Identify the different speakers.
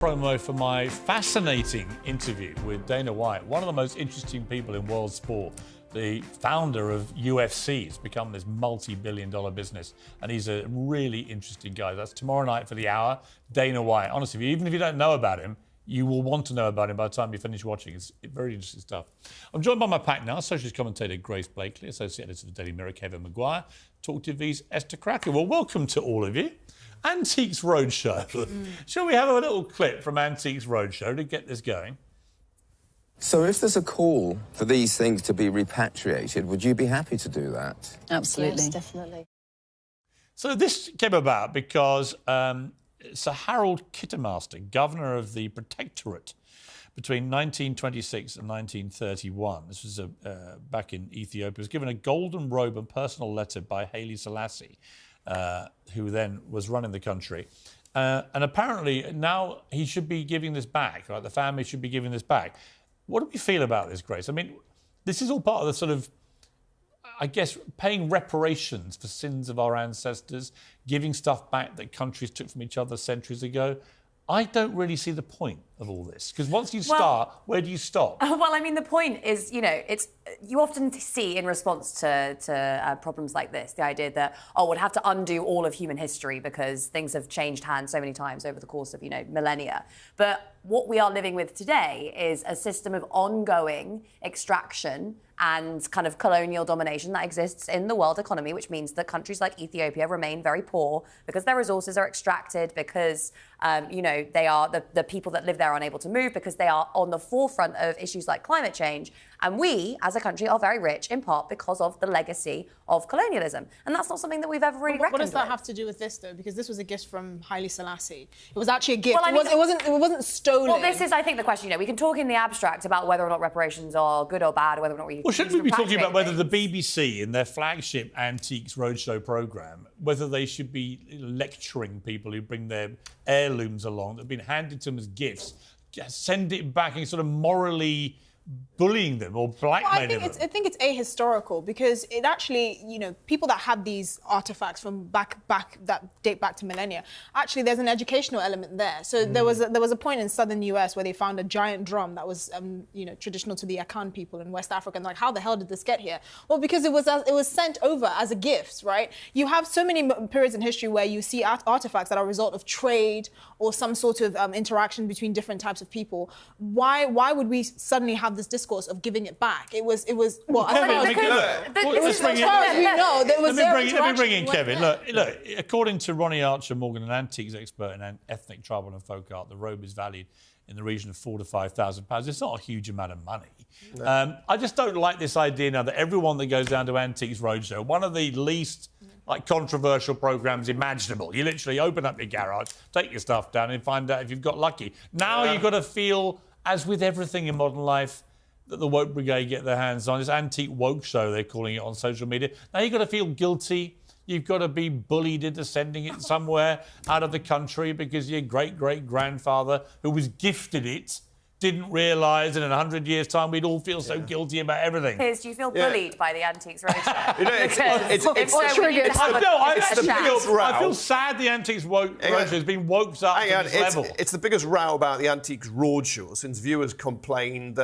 Speaker 1: Promo for my fascinating interview with Dana White, one of the most interesting people in world sport, the founder of UFC. It's become this multi-billion-dollar business, and he's a really interesting guy. That's tomorrow night for the hour. Dana White. Honestly, even if you don't know about him, you will want to know about him by the time you finish watching. It's very interesting stuff. I'm joined by my pack now, socialist commentator Grace Blakely, associate editor of the Daily Mirror, Kevin Maguire, Talk TV's Esther Cracker. Well, welcome to all of you. Antiques Roadshow. Shall we have a little clip from Antiques Roadshow to get this going?
Speaker 2: So if there's a call for these things to be repatriated, would you be happy to do that?
Speaker 3: Absolutely.
Speaker 4: Yes, definitely.
Speaker 1: So this came about because Sir Harold Kittermaster, governor of the Protectorate between 1926 and 1931, this was back in Ethiopia, was given a golden robe and personal letter by Haile Selassie, who then was running the country. And apparently now he should be giving this back, right? The family should be giving this back. What do we feel about this, Grace? I mean, this is all part of the sort of, I guess, paying reparations for sins of our ancestors, giving stuff back that countries took from each other centuries ago. I don't really see the point of all this, because once you start, where do you stop?
Speaker 4: Well, I mean, the point is, you often see in response to problems like this, the idea that, we'll have to undo all of human history because things have changed hands so many times over the course of, millennia. But what we are living with today is a system of ongoing extraction and kind of colonial domination that exists in the world economy, which means that countries like Ethiopia remain very poor because their resources are extracted, because, they are the people that live there are unable to move, because they are on the forefront of issues like climate change. And we, as a country, are very rich in part because of the legacy of colonialism. And that's not something that we've ever really reckoned with.
Speaker 3: What does that have to do with this, though? Because this was a gift from Haile Selassie. It was actually a gift.
Speaker 4: Well, I mean,
Speaker 3: it wasn't stolen.
Speaker 4: Well, this is, I think, the question. We can talk in the abstract about whether or not reparations are good or bad, or whether or not we...
Speaker 1: Well, shouldn't we be talking about whether the BBC, in their flagship Antiques Roadshow programme, whether they should be lecturing people who bring their heirlooms along that have been handed to them as gifts, send it back and sort of morally bullying them or blackmailing them?
Speaker 3: I think it's ahistorical, because it actually, people that have these artifacts from back that date back to millennia, actually there's an educational element there. So there was a point in southern US where they found a giant drum that was traditional to the Akan people in West Africa, and like, how the hell did this get here? Well, because it was sent over as a gift, right? You have so many periods in history where you see artifacts that are a result of trade or some sort of interaction between different types of people. Why would we suddenly have this discourse of giving it back? It was well,
Speaker 1: Kevin,
Speaker 3: as
Speaker 1: let me bring in Kevin. Look, according to Ronnie Archer Morgan, an antiques expert in ethnic tribal and folk art, the robe is valued in the region of £4,000 to £5,000. It's not a huge amount of money. No. I just don't like this idea now that everyone that goes down to Antiques Roadshow, one of the least controversial programmes imaginable. You literally open up your garage, take your stuff down and find out if you've got lucky. Now you've got to feel, as with everything in modern life, that the woke brigade get their hands on. This antique woke show, they're calling it on social media. Now you've got to feel guilty. You've got to be bullied into sending it somewhere out of the country because your great-great-grandfather, who was gifted it, didn't realise in 100 years' time we'd all feel so guilty about everything.
Speaker 4: Piers, do you feel bullied by the Antiques Roadshow?
Speaker 1: I feel sad the Antiques Roadshow has been woked up to this level.
Speaker 5: It's the biggest row about the Antiques Roadshow since viewers complained that